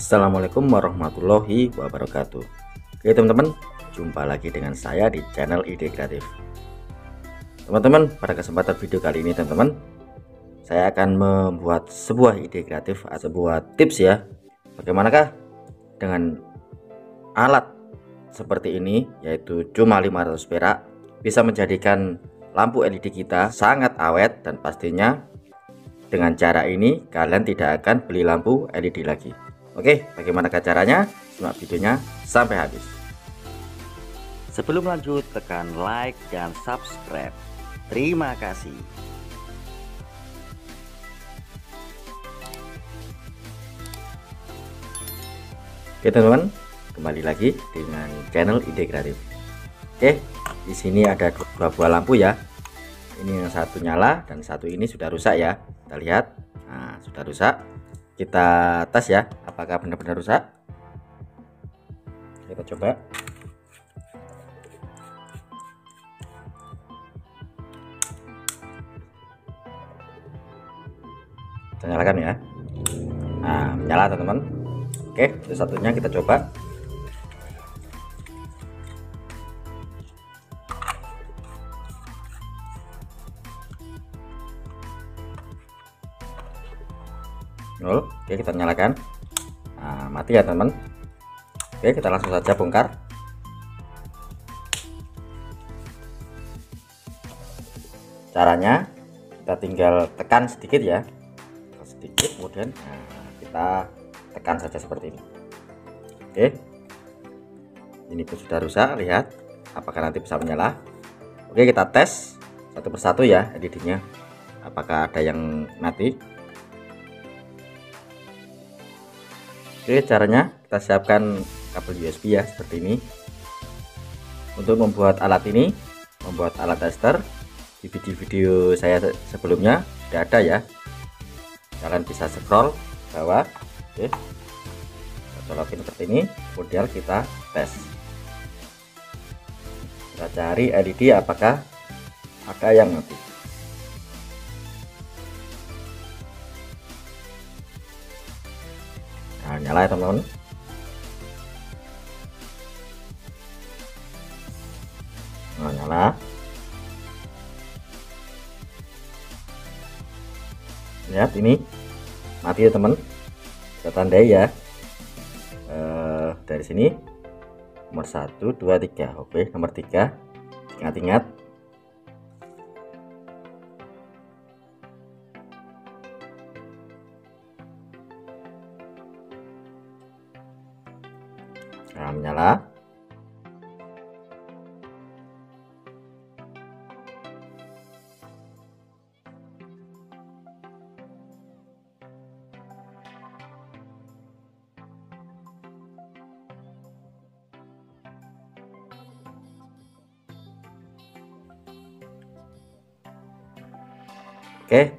Assalamualaikum warahmatullahi wabarakatuh. Oke teman-teman, jumpa lagi dengan saya di channel Ide Kreatif. Teman-teman, pada kesempatan video kali ini teman-teman, saya akan membuat sebuah ide kreatif atau sebuah tips ya. Bagaimanakah dengan alat seperti ini, yaitu cuma 500 perak, bisa menjadikan lampu LED kita sangat awet, dan pastinya dengan cara ini kalian tidak akan beli lampu LED lagi. Oke, bagaimana caranya? Simak videonya sampai habis. Sebelum lanjut, tekan like dan subscribe. Terima kasih. Oke teman-teman, kembali lagi dengan channel Ide Kreatif. Oke, di sini ada dua buah lampu ya. Ini yang satu nyala dan satu ini sudah rusak ya. Kita lihat, nah sudah rusak. Kita tes ya, apakah benar-benar rusak. Kita coba. Kita nyalakan ya. Nah, menyala teman-teman. Oke, itu satunya kita coba. Nol. Oke, kita nyalakan. Nah, mati ya teman-teman. Oke, kita langsung saja bongkar. Caranya kita tinggal tekan sedikit ya, sedikit, kemudian kita tekan saja seperti ini. Oke, ini pun sudah rusak. Lihat apakah nanti bisa menyala. Oke, kita tes satu persatu ya LED-nya, apakah ada yang mati. Oke, caranya kita siapkan kabel USB ya seperti ini. Untuk membuat alat ini, membuat alat tester, di video-video saya sebelumnya sudah ada ya. Kalian bisa scroll bawah. Oke, kita colokin seperti ini, kemudian kita tes. Kita cari LED apakah ada yang mati. Nah, nyala ya teman-teman. Nah, nyala. Lihat ini mati ya teman. Kita tandai ya. Dari sini nomor 1 2 3. Oke, nomor 3. Ingat-ingat. Nah, menyala. Oke,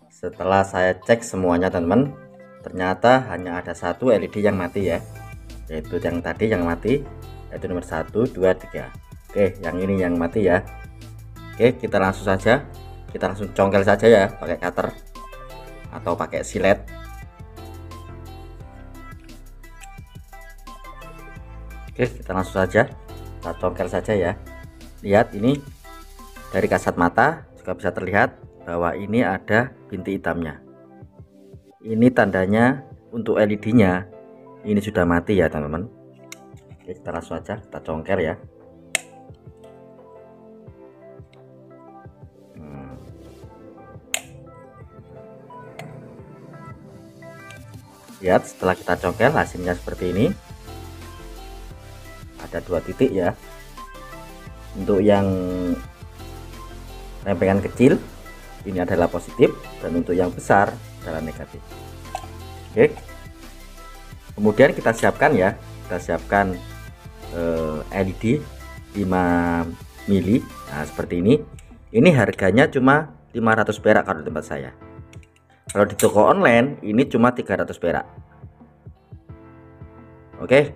setelah saya cek semuanya teman-teman, ternyata hanya ada satu LED yang mati ya, yaitu yang tadi yang mati, yaitu nomor 1 2 3. Oke, yang ini yang mati ya. Oke, kita langsung saja, kita langsung congkel saja ya pakai cutter atau pakai silet. Oke, kita langsung saja kita congkel saja ya. Lihat ini dari kasat mata juga bisa terlihat bahwa ini ada bintik hitamnya. Ini tandanya untuk LED-nya ini sudah mati ya teman-teman. Oke, kita langsung aja kita congkel ya. Lihat, setelah kita congkel hasilnya seperti ini. Ada 2 titik ya. Untuk yang lempengan kecil ini adalah positif, dan untuk yang besar adalah negatif. Oke, kemudian kita siapkan ya, kita siapkan LED 5 mili. Nah, seperti ini. Ini harganya cuma 500 perak kalau di tempat saya. Kalau di toko online ini cuma 300 perak. Oke,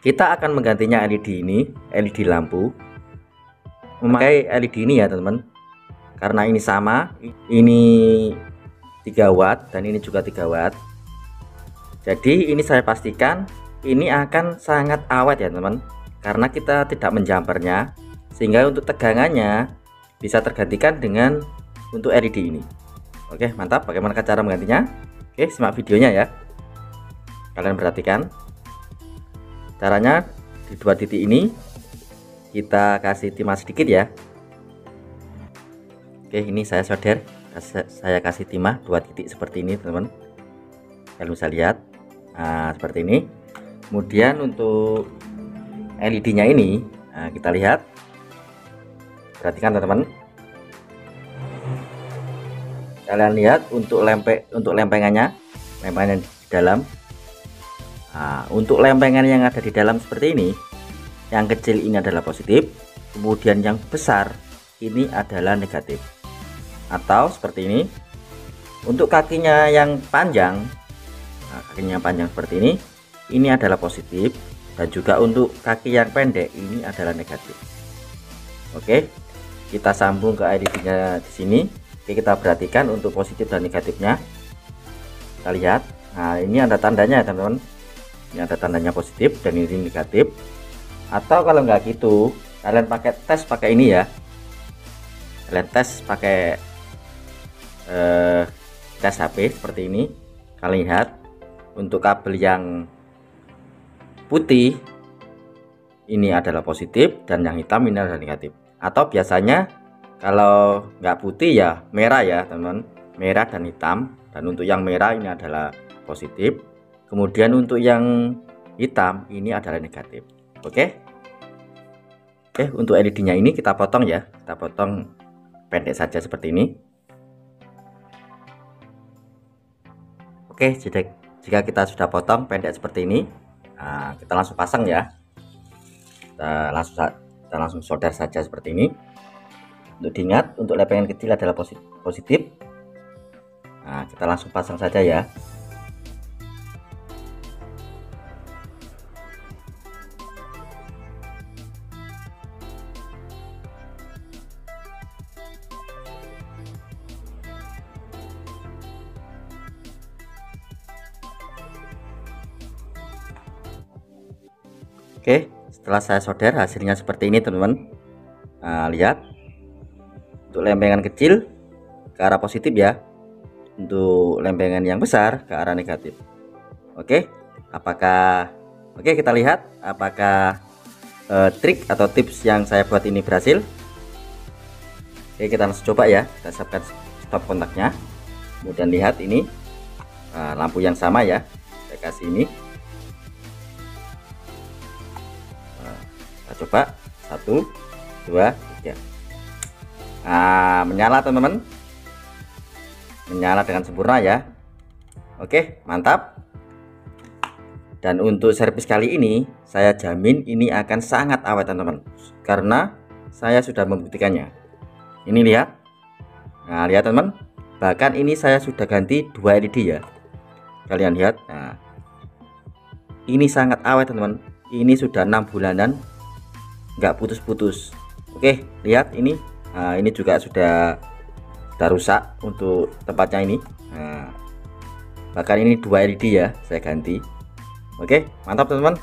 kita akan menggantinya LED ini, LED lampu, memakai LED ini ya teman-teman, karena ini sama, ini 3 watt dan ini juga 3 watt. Jadi ini saya pastikan ini akan sangat awet ya teman-teman, karena kita tidak menjampernya, sehingga untuk tegangannya bisa tergantikan dengan untuk LED ini. Oke, mantap. Bagaimana cara menggantinya? Oke, simak videonya ya. Kalian perhatikan caranya. Di dua titik ini kita kasih timah sedikit ya. Oke, ini saya solder, saya kasih timah 2 titik seperti ini teman-teman. Kalian bisa lihat, nah seperti ini. Kemudian untuk LED-nya ini, nah, kita lihat, perhatikan teman-teman. Kalian lihat untuk lempengannya di dalam. Nah, untuk lempengan yang ada di dalam seperti ini, yang kecil ini adalah positif, kemudian yang besar ini adalah negatif. Atau seperti ini, untuk kakinya yang panjang, nah, kakinya panjang seperti ini adalah positif, dan juga untuk kaki yang pendek ini adalah negatif. Oke, kita sambung ke LED-nya di sini. Oke, kita perhatikan untuk positif dan negatifnya. Kita lihat, nah ini ada tandanya ya teman-teman. Ini ada tandanya positif dan ini negatif. Atau kalau nggak gitu, kalian pakai ini ya. Kalian tes pakai tes HP seperti ini. Kalian lihat untuk kabel yang putih ini adalah positif dan yang hitam ini adalah negatif. Atau biasanya kalau nggak putih ya merah ya teman-teman, merah dan hitam. Dan untuk yang merah ini adalah positif, kemudian untuk yang hitam ini adalah negatif. Oke, untuk LED-nya ini kita potong ya, kita potong pendek saja seperti ini. Oke, jika kita sudah potong pendek seperti ini, nah, kita langsung pasang ya. Kita langsung solder saja seperti ini. Untuk diingat, untuk lempengan kecil adalah positif. Nah, kita langsung pasang saja ya. Oke, setelah saya solder hasilnya seperti ini teman-teman. Nah, lihat untuk lempengan kecil ke arah positif ya, untuk lempengan yang besar ke arah negatif. Oke, kita lihat apakah trik atau tips yang saya buat ini berhasil. Oke, kita langsung coba ya. Kita siapkan stop kontaknya, kemudian lihat ini lampu yang sama ya, saya kasih ini. Kita coba 1 2 3. Nah, menyala teman-teman, menyala dengan sempurna ya. Oke, mantap. Dan untuk servis kali ini saya jamin ini akan sangat awet teman-teman, karena saya sudah membuktikannya. Ini lihat, nah lihat teman, bahkan ini saya sudah ganti 2 LED ya, kalian lihat. Nah, ini sangat awet teman-teman, ini sudah 6 bulanan nggak putus-putus. Oke, lihat ini. Nah, ini juga sudah rusak untuk tempatnya ini. Nah, bahkan ini 2 LED ya, saya ganti. Oke, mantap teman-teman.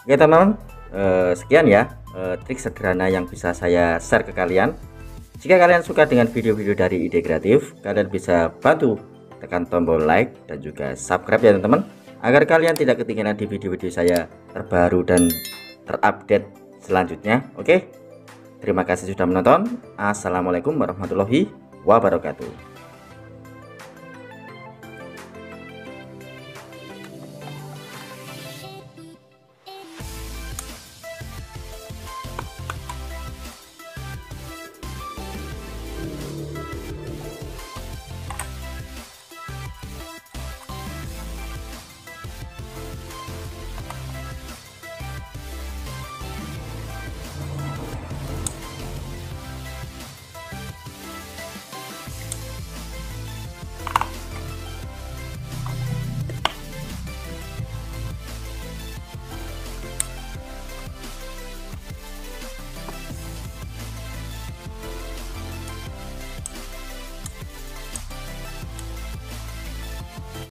Oke teman-teman, sekian ya trik sederhana yang bisa saya share ke kalian. Jika kalian suka dengan video-video dari Ide Kreatif, kalian bisa bantu tekan tombol like dan juga subscribe ya teman-teman, agar kalian tidak ketinggalan di video-video saya terbaru dan terupdate selanjutnya. Oke, terima kasih sudah menonton. Assalamualaikum warahmatullahi wabarakatuh.